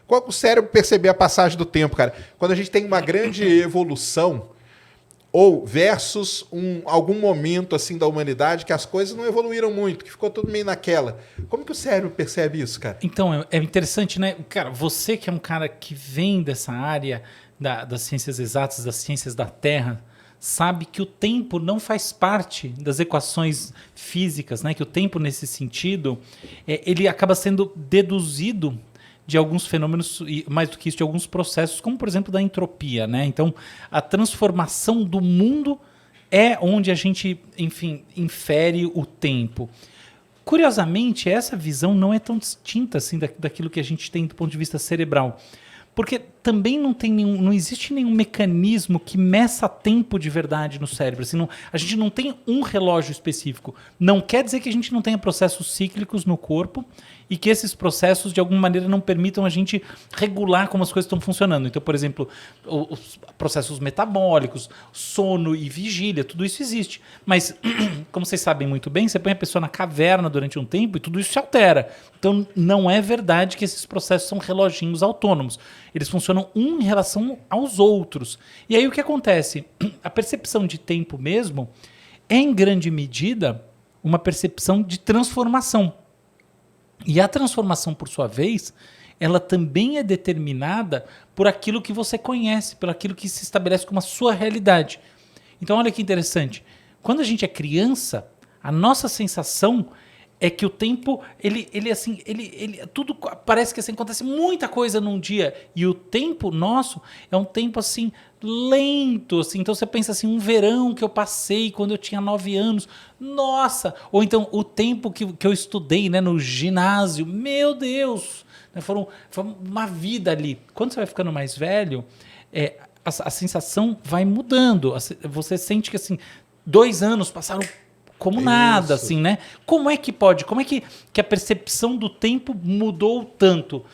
Qual o cérebro perceber a passagem do tempo, cara? Quando a gente tem uma grande evolução, ou versus algum momento assim da humanidade que as coisas não evoluíram muito, que ficou tudo meio naquela. Como que o cérebro percebe isso, cara? Então, é interessante, né? Cara, você que é um cara que vem dessa área das ciências exatas, das ciências da Terra, sabe que o tempo não faz parte das equações físicas, né? Que o tempo, nesse sentido, ele acaba sendo deduzido de alguns fenômenos, e mais do que isso, de alguns processos, como, por exemplo, da entropia, né? Então, a transformação do mundo é onde a gente, enfim, infere o tempo. Curiosamente, essa visão não é tão distinta assim daquilo que a gente tem do ponto de vista cerebral. Porque também não existe nenhum mecanismo que meça tempo de verdade no cérebro. Assim, a gente não tem um relógio específico. Não quer dizer que a gente não tenha processos cíclicos no corpo e que esses processos, de alguma maneira, não permitam a gente regular como as coisas estão funcionando. Então, por exemplo, os processos metabólicos, sono e vigília, tudo isso existe. Mas, como vocês sabem muito bem, você põe a pessoa na caverna durante um tempo e tudo isso se altera. Então, não é verdade que esses processos são reloginhos autônomos. Eles funcionam um em relação aos outros. E aí o que acontece? A percepção de tempo mesmo é, em grande medida, uma percepção de transformação. E a transformação, por sua vez, ela também é determinada por aquilo que você conhece, por aquilo que se estabelece como a sua realidade. Então, olha que interessante. Quando a gente é criança, a nossa sensação é que o tempo, tudo parece que assim, acontece muita coisa num dia. E o tempo nosso é um tempo assim, lento. Assim. Então você pensa assim, um verão que eu passei quando eu tinha 9 anos. Nossa! Ou então o tempo que eu estudei, né, no ginásio. Meu Deus! Foi uma vida ali. Quando você vai ficando mais velho, a sensação vai mudando. Você sente que assim, 2 anos passaram como nada, assim, né? Como é que pode? Como é que a percepção do tempo mudou tanto?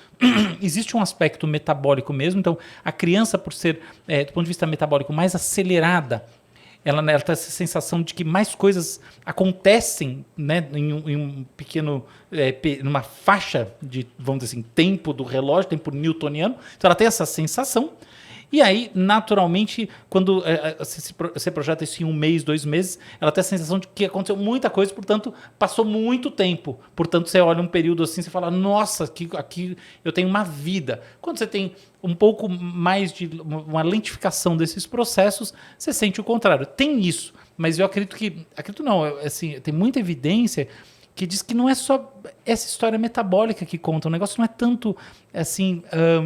Existe um aspecto metabólico mesmo. Então, a criança, por ser, do ponto de vista metabólico, mais acelerada, ela tem essa sensação de que mais coisas acontecem, né, em um pequeno, numa faixa de, vamos dizer assim, tempo do relógio, tempo newtoniano. Então, ela tem essa sensação. E aí, naturalmente, quando você projeta isso em 1 mês, 2 meses, ela tem a sensação de que aconteceu muita coisa, portanto, passou muito tempo. Portanto, você olha um período assim, você fala, nossa, aqui eu tenho uma vida. Quando você tem um pouco mais de uma lentificação desses processos, você sente o contrário. Tem isso, mas eu acredito não, assim, tem muita evidência que diz que não é só essa história metabólica que conta. O negócio não é tanto assim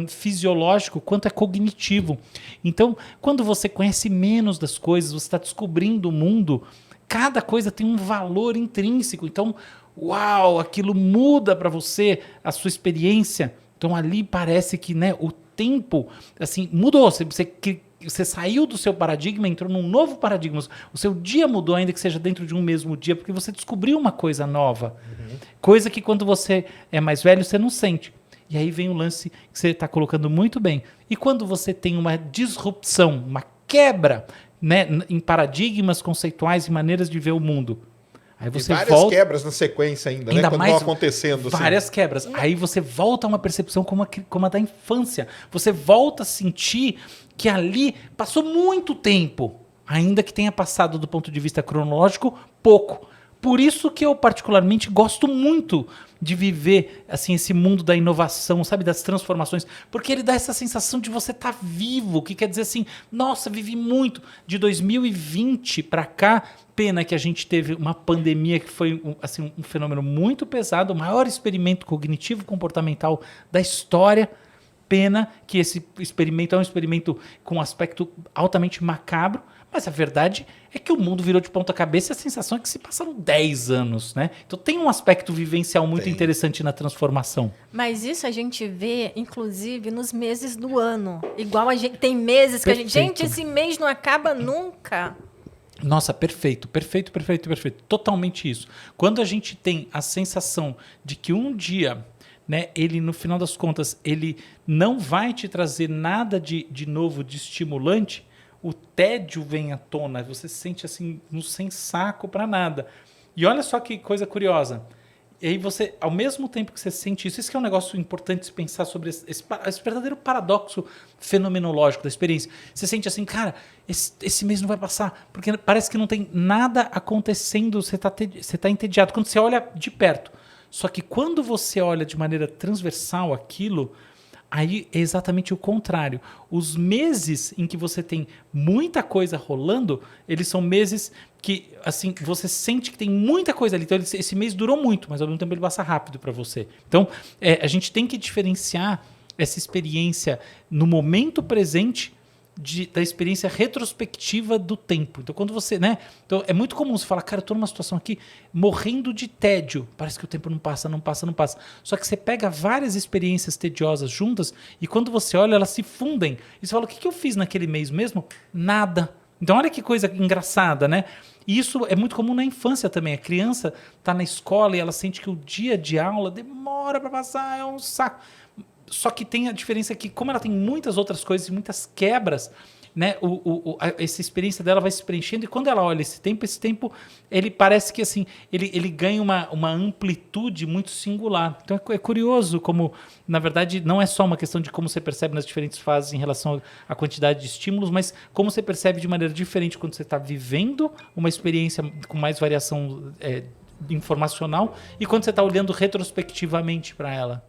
fisiológico quanto é cognitivo. Então, quando você conhece menos das coisas, você está descobrindo o mundo, cada coisa tem um valor intrínseco. Então, uau, aquilo muda para você a sua experiência. Então, ali parece que, né, o tempo assim mudou. Você saiu do seu paradigma, entrou num novo paradigma. O seu dia mudou, ainda que seja dentro de um mesmo dia, porque você descobriu uma coisa nova. Coisa que quando você é mais velho, você não sente. E aí vem o lance que você está colocando muito bem. E quando você tem uma disrupção, uma quebra, né, em paradigmas conceituais e maneiras de ver o mundo. Aí você várias quebras na sequência ainda, né? Quando vão acontecendo. Várias assim. Quebras. Aí você volta a uma percepção como a da infância. Você volta a sentir que ali passou muito tempo, ainda que tenha passado do ponto de vista cronológico, pouco. Por isso que eu particularmente gosto muito de viver assim esse mundo da inovação, sabe, das transformações, porque ele dá essa sensação de você estar vivo, que quer dizer assim, nossa, vivi muito de 2020 para cá. Pena que a gente teve uma pandemia que foi assim, um fenômeno muito pesado, o maior experimento cognitivo comportamental da história. Pena que esse experimento é um experimento com um aspecto altamente macabro, mas a verdade é que o mundo virou de ponta cabeça e a sensação é que se passaram 10 anos, né? Então tem um aspecto vivencial muito interessante na transformação. Mas isso a gente vê, inclusive, nos meses do ano. Igual a gente tem meses que a gente... Gente, esse mês não acaba nunca. Nossa, perfeito. Totalmente isso. Quando a gente tem a sensação de que um dia, né, ele, no final das contas, ele não vai te trazer nada de novo, de estimulante, o tédio vem à tona, você se sente assim, sem saco para nada. E olha só que coisa curiosa. E aí você, ao mesmo tempo que você sente isso que é um negócio importante de se pensar sobre esse verdadeiro paradoxo fenomenológico da experiência. Você sente assim, cara, esse mês não vai passar, porque parece que não tem nada acontecendo, você tá entediado. Quando você olha de perto. Só que quando você olha de maneira transversal aquilo, aí é exatamente o contrário. Os meses em que você tem muita coisa rolando, eles são meses que, assim, você sente que tem muita coisa ali. Então, esse mês durou muito, mas ao mesmo tempo ele passa rápido para você. Então, a gente tem que diferenciar essa experiência no momento presente da experiência retrospectiva do tempo. Então, quando você, né? Então, é muito comum você falar, cara, eu tô numa situação aqui morrendo de tédio. Parece que o tempo não passa, não passa, não passa. Só que você pega várias experiências tediosas juntas e quando você olha, elas se fundem. E você fala, o que eu fiz naquele mês mesmo? Nada. Então, olha que coisa engraçada, né? E isso é muito comum na infância também. A criança tá na escola e ela sente que o dia de aula demora para passar, é um saco. Só que tem a diferença que, como ela tem muitas outras coisas e muitas quebras, né, essa experiência dela vai se preenchendo. E quando ela olha esse tempo, ele parece que assim, ele ganha uma amplitude muito singular. Então é curioso como, na verdade, não é só uma questão de como você percebe nas diferentes fases em relação à quantidade de estímulos, mas como você percebe de maneira diferente quando você está vivendo uma experiência com mais variação informacional e quando você está olhando retrospectivamente para ela.